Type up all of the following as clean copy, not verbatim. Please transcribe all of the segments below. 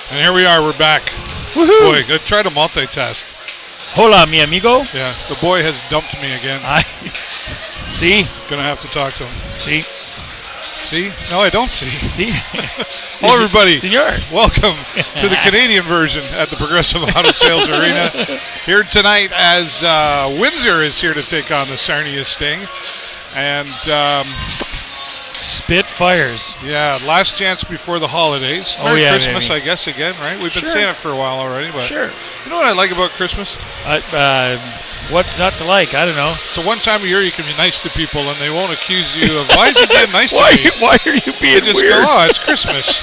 And here we are. We're back. Woohoo! Boy, good. Try to multitask. Hola, mi amigo. Yeah, the boy has dumped me again. See? Gonna have to talk to him. See? See? No, I don't see. See? Hello, everybody. Senor. Welcome to the Canadian version at the Progressive Auto Sales Arena. Here tonight as Windsor is here to take on the Sarnia Sting. And Spitfires. yeah, last chance before the holidays. Merry Christmas, baby. I guess, again, right? We've been Sure. saying it for a while already. But Sure. you know what I like about Christmas? What's not to like? I don't know. So one time a year you can be nice to people and they won't accuse you of, why is he being nice to me? Why are you being They just weird? go, oh, it's Christmas.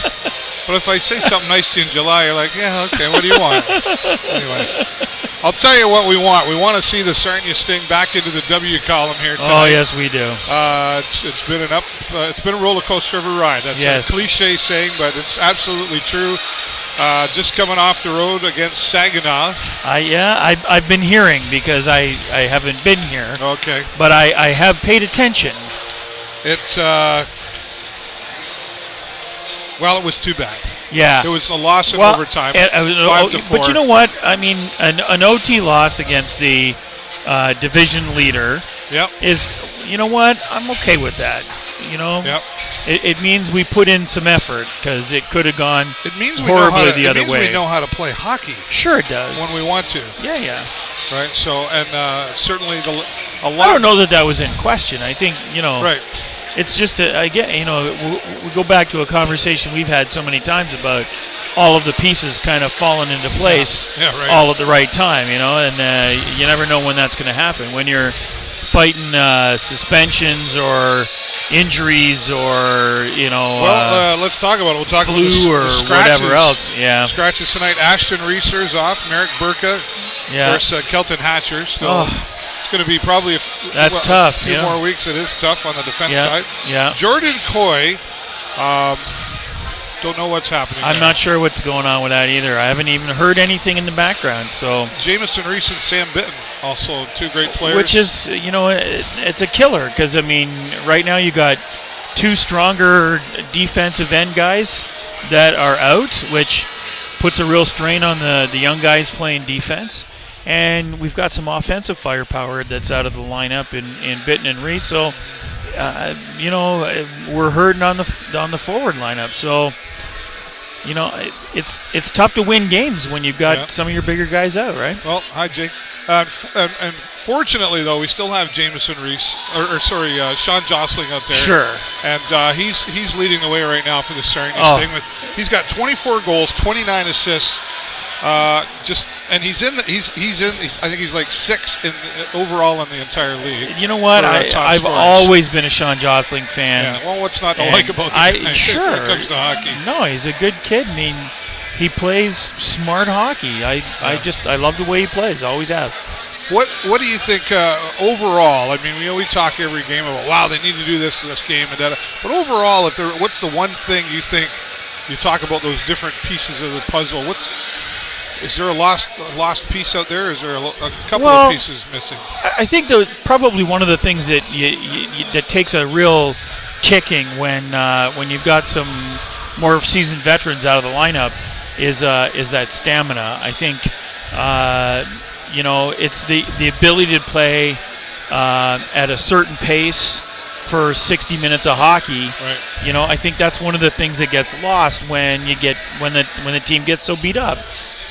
But if I say something nice to you in July, you're like, yeah, okay, what do you want? Anyway, I'll tell you what we want. We want to see the Sarnia Sting back into the W column here tonight. Oh, yes, we do. It's been it's been a roller coaster of a ride. That's a cliche saying, but it's absolutely true. Just coming off the road against Saginaw. I've been hearing because I haven't been here. Okay. But I have paid attention. It's well, it was too bad. Yeah. It was a loss in overtime, 5-4. But you know what? I mean, an OT loss against the division leader is, you know what? I'm okay with that. You know? Yep. It means we put in some effort because it could have gone the horribly other way. It means way. we know how to play hockey. Sure it does. When we want to. Yeah. Right, so, and certainly a lot. I don't know that was in question. I think, Right. It's just, again, we go back to a conversation we've had so many times about all of the pieces kind of falling into place right. all at the right time, and you never know when that's going to happen. When you're fighting suspensions or injuries or, Well, let's talk about it. We'll talk flu about or scratches. whatever else. Yeah. Scratches tonight. Ashton Reeser's off. Merrick Burka versus Kelton Hatcher. Still. It's going to be probably tough. A few more weeks. It is tough on the defense side. Yeah. Jordan Coy, don't know what's happening. I'm not sure what's going on with that either. I haven't even heard anything in the background. So Jamison Reese and Sam Bitton, also two great players. Which is, it's a killer because, right now you got two stronger defensive end guys that are out, which puts a real strain on the young guys playing defense. And we've got some offensive firepower that's out of the lineup in Bitton and Reese. So, we're hurting on the forward lineup. So, it's tough to win games when you've got some of your bigger guys out, right? Well, hi, Jake. And fortunately, though, we still have Jamison Reese, Sean Jostling out there. Sure. And he's leading the way right now for the Sarnia Sting. He's got 24 goals, 29 assists. I think he's like 6 overall in the entire league. You know what? I've always been a Sean Jostling fan. Yeah. Well, what's not to like about the sure when it comes to hockey? No, he's a good kid. He plays smart hockey. I love the way he plays. Always have. What do you think overall? We talk every game about, wow, they need to do this game and that. But overall, what's the one thing you think you talk about those different pieces of the puzzle? Is there a lost piece out there? Is there a couple of pieces missing? I think probably one of the things that that takes a real kicking when you've got some more seasoned veterans out of the lineup is that stamina. I think it's the ability to play at a certain pace for 60 minutes of hockey. Right. I think that's one of the things that gets lost when the team gets so beat up.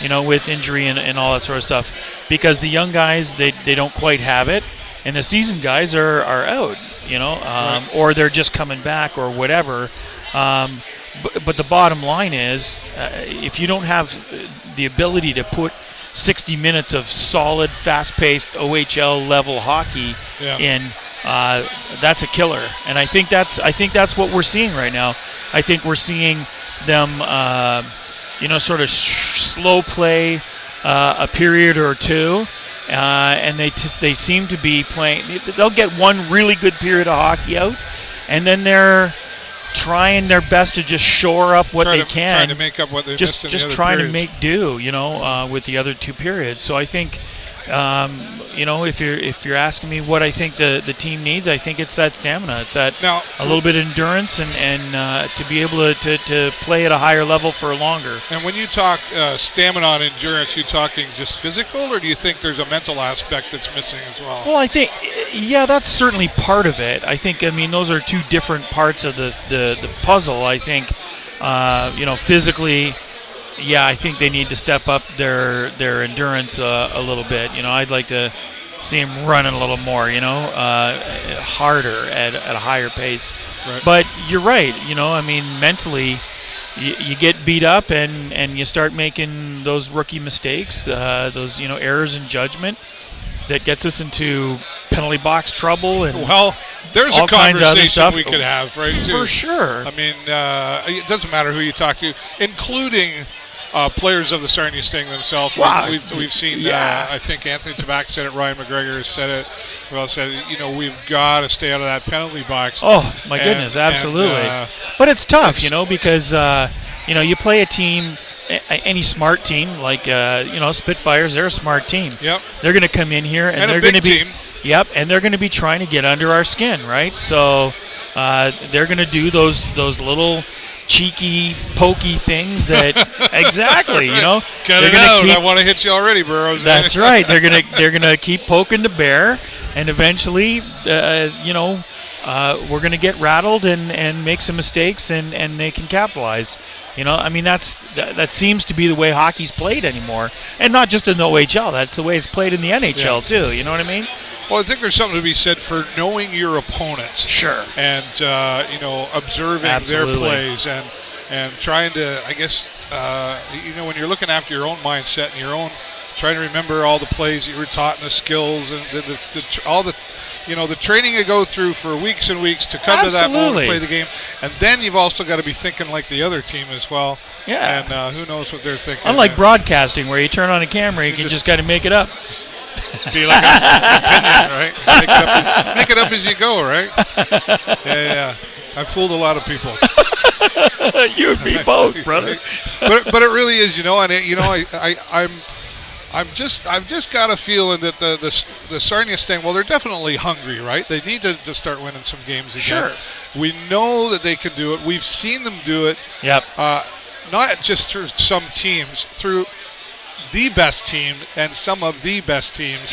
With injury and all that sort of stuff, because the young guys they don't quite have it, and the seasoned guys are out, right. or they're just coming back or whatever. But the bottom line is, if you don't have the ability to put 60 minutes of solid, fast-paced OHL level hockey in, that's a killer. And I think that's what we're seeing right now. I think we're seeing them. Sort of slow play a period or two, and they seem to be playing. They'll get one really good period of hockey out, and then they're trying their best to just shore up what they can. Trying to make up what they missed in the other trying periods. to make do, with the other two periods. So I think If you're asking me what I think the team needs, I think it's that stamina. It's that now, a little bit of endurance and to be able to play at a higher level for longer. And when you talk stamina and endurance, you talking just physical, or do you think there's a mental aspect that's missing as well? Well, I think, that's certainly part of it. I think, those are two different parts of the puzzle. I think, physically, I think they need to step up their endurance a little bit. I'd like to see them running a little more, harder at a higher pace. Right. But you're right, mentally, you get beat up and you start making those rookie mistakes, those errors in judgment that gets us into penalty box trouble and there's all a kinds of other conversation stuff we could have, right? Too. For sure. I mean, it doesn't matter who you talk to, including players of the Sarnia Sting themselves. Wow. We've seen. I think Anthony Tabak said it. Ryan McGregor has said it. Well said. We've got to stay out of that penalty box. Oh my goodness, absolutely. But it's tough, because you play a team. Any smart team like Spitfires, they're a smart team. Yep. They're going to come in here and they're going to be team. Yep, and they're going to be trying to get under our skin, right? So they're going to do those little cheeky, pokey things that exactly, Cut it out. I want to hit you already, Burrows. That's right. They're gonna keep poking the bear, and eventually, we're gonna get rattled and make some mistakes, and they can capitalize. That seems to be the way hockey's played anymore, and not just in the OHL. That's the way it's played in the NHL too. You know what I mean? Well, I think there's something to be said for knowing your opponents. Sure. And observing Absolutely. their plays and trying to, I guess, when you're looking after your own mindset and your own, trying to remember all the plays you were taught and the skills and all the training you go through for weeks and weeks to come to that moment to play the game. And then you've also got to be thinking like the other team as well. Yeah. And who knows what they're thinking. Unlike broadcasting, where you turn on a camera, you can just kind of make it up. Be like an opinion, right? Make it up as you go, right? Yeah. I've fooled a lot of people. You and me both, brother. But it really is, I've just got a feeling that the Sarnia Sting, well, they're definitely hungry, right? They need to start winning some games again. Sure. We know that they can do it. We've seen them do it. Yep. Not just through some teams, through the best team and some of the best teams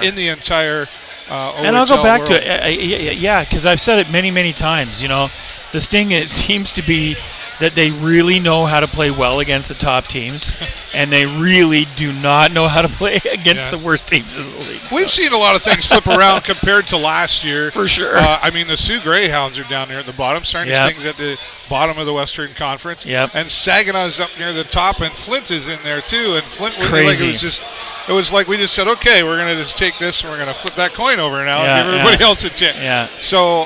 in the entire OHL and I'll go back world. to it, because I've said it many, many times. The Sting, it seems to be that they really know how to play well against the top teams, and they really do not know how to play against the worst teams in the league. We've seen a lot of things flip around compared to last year. For sure. The Sioux Greyhounds are down there at the bottom. Sarnia Sting's at the bottom of the Western Conference. Yep. And Saginaw's up near the top, and Flint is in there too. And Flint was Crazy. It was like we just said, okay, we're going to just take this and we're going to flip that coin over now and give everybody else a chance. Yeah. So,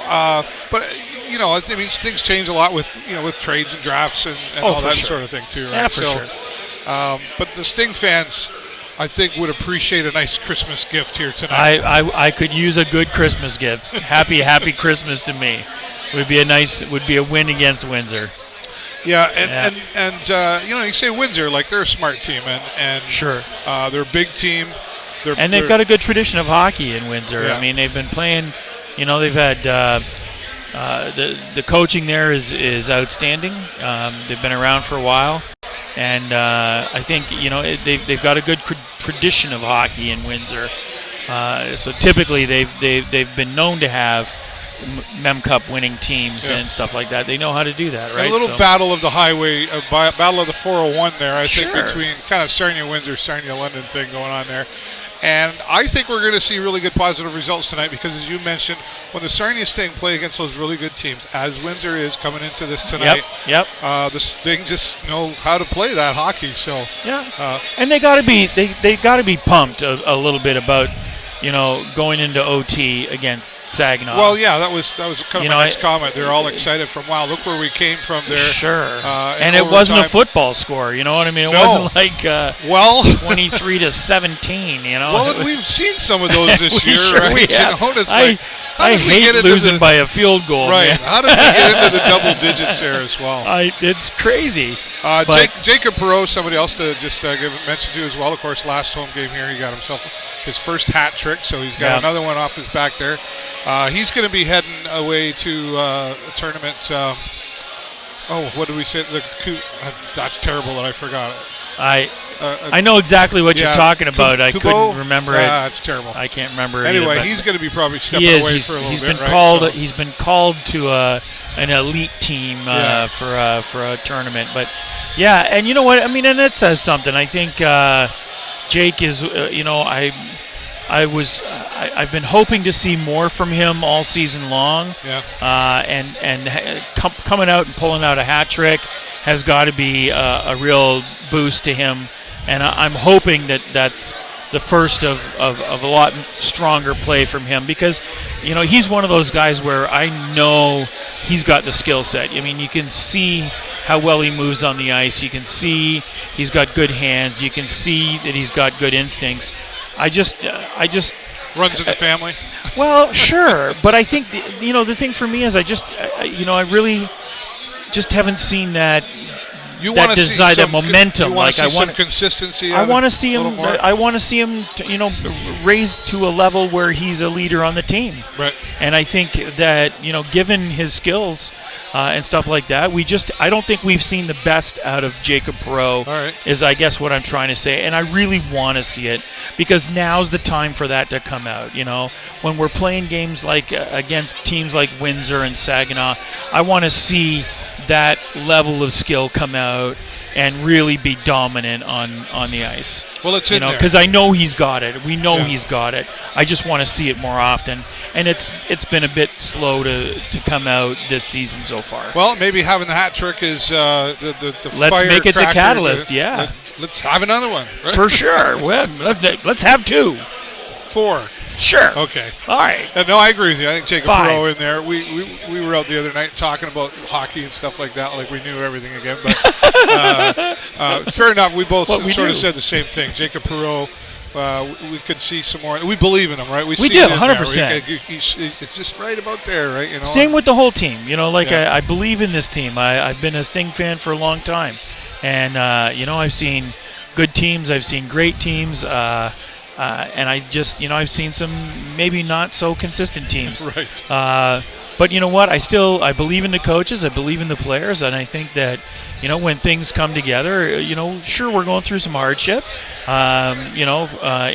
but I mean, things change a lot with trades and drafts and all that sort of thing too, right? Yeah, for sure. But the Sting fans, I think, would appreciate a nice Christmas gift here tonight. I could use a good Christmas gift. Happy Christmas to me. Would be a win against Windsor. Yeah, and you say Windsor, like they're a smart team, and sure, they're a big team. They've got a good tradition of hockey in Windsor. Yeah. I mean, they've been playing. They've had the coaching there is outstanding. They've been around for a while, and I think they've got a good tradition of hockey in Windsor. So typically they've been known to have Mem Cup winning teams and stuff like that. They know how to do that, right? A little battle of the highway, battle of the 401 there, I think, between kind of Sarnia Windsor, Sarnia London thing going on there. And I think we're going to see really good positive results tonight because, as you mentioned, when the Sarnia Sting play against those really good teams, as Windsor is coming into this tonight, the Sting just know how to play that hockey. So and they got to be pumped a little bit about going into OT against Saginaw. Well, yeah, that was kind of my next comment. They're all excited from, wow, look where we came from there. Sure. And it wasn't a football score, you know what I mean? It wasn't like 23 to 17, you know? Well, we've seen some of those this year, sure right? We have. You know, I hate losing by a field goal. Right. Man. How did we get into the double digits there as well? It's crazy. Jacob Burrows, somebody else to just give a mention to as well. Of course, last home game here, he got himself his first hat trick, so he's got another one off his back there. He's going to be heading away to a tournament. What did we say? That's terrible that I forgot it. I know exactly what you're talking about. I couldn't remember it. It's terrible. I can't remember it. Anyway, he's going to be probably stepping away for a little bit, right? He's been called to an elite team for a tournament. But yeah, and you know what? I mean, and it says something. I think Jake is. I've been hoping to see more from him all season long. Yeah. Coming out and pulling out a hat trick has got to be a real boost to him, and I'm hoping that's the first of a lot stronger play from him, because he's one of those guys where I know he's got the skill set. I mean, you can see how well he moves on the ice. You can see he's got good hands. You can see that he's got good instincts. I just runs in the family. Well, sure, but I think the thing for me is I really just haven't seen that. You want to see that momentum. You want to see some consistency. I want to see him. I want to see him. Raised to a level where he's a leader on the team. Right. And I think that given his skills and stuff like that, I don't think we've seen the best out of Jacob Perreault. All right. Is I guess what I'm trying to say, and I really want to see it, because now's the time for that to come out. When we're playing games like against teams like Windsor and Saginaw, I want to see that level of skill come out and really be dominant on the ice. Well, it's in there. Because I know he's got it. We know he's got it. I just want to see it more often, and it's been a bit slow to come out this season so far. Well, maybe having the hat trick is the let's make it the catalyst. Let's have another one. Right? For sure. Well, let's have 2. 4. Sure. Okay. All right. No, I agree with you. I think Jacob 5. Perreault in there. We were out the other night talking about hockey and stuff like that, like we knew everything again. But fair enough. We both sort of said the same thing. Jacob Perreault, we could see some more. We believe in him, right? We do, 100%. It's just right about there, right? Same with the whole team. I believe in this team. I've been a Sting fan for a long time, and I've seen good teams. I've seen great teams. And I've seen some maybe not so consistent teams. Right. But you know what? I believe in the coaches. I believe in the players, and I think that when things come together, sure, we're going through some hardship, in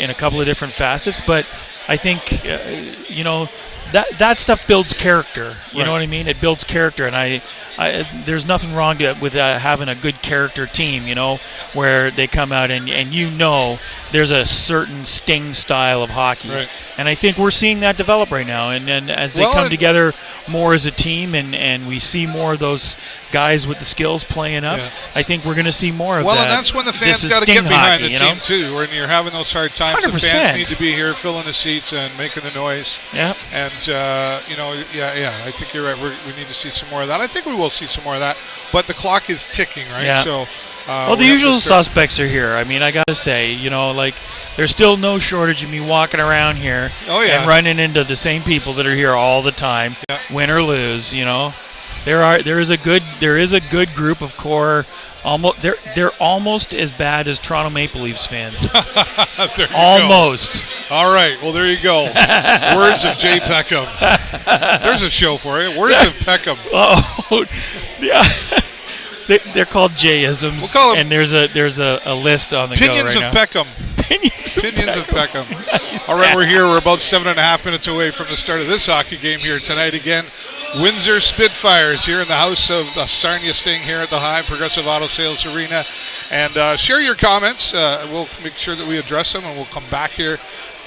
a couple of different facets. But I think that stuff builds character. You know what I mean? It builds character, and there's nothing wrong with having a good character team, where they come out and there's a certain Sting style of hockey. Right. And I think we're seeing that develop right now. And as they come together more as a team and we see more of those guys with the skills playing up, I think we're going to see more of that. Well, and that's when the fans got to get behind the team, too. When you're having those hard times, 100%. The fans need to be here filling the seats and making the noise. Yeah. And, I think you're right. We need to see some more of that. I think we will see some more of that. But the clock is ticking, right? Yeah. So, the usual suspects are here. I mean, I got to say, there's still no shortage of me walking around here and running into the same people that are here all the time, win or lose. There is a good group of core. They're almost as bad as Toronto Maple Leafs fans. Almost. Go. All right. Well, there you go. Words of Jay Peckham. There's a show for you. Words of Peckham. Oh, yeah. They're called Jayisms, we'll call them and there's a list on the Pinions go right of now. Peckham. Pinions of Peckham. Nice. All right, we're here. We're about 7.5 minutes away from the start of this hockey game here tonight. Again, Windsor Spitfires here in the house of the Sarnia Sting here at the High Progressive Auto Sales Arena. And share your comments. We'll make sure that we address them, and we'll come back here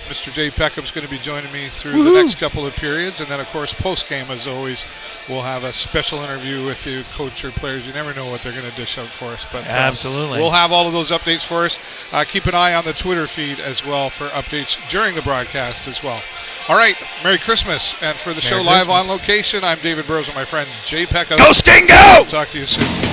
Mr. Jay Peckham's going to be joining me through the next couple of periods. And then, of course, post-game, as always, we'll have a special interview with you, coach or players. You never know what they're going to dish out for us. But absolutely, we'll have all of those updates for us. Keep an eye on the Twitter feed as well for updates during the broadcast as well. All right, Merry Christmas. And for the show live on location, I'm David Burrows with my friend Jay Peckham. Go Sting, go! Talk to you soon.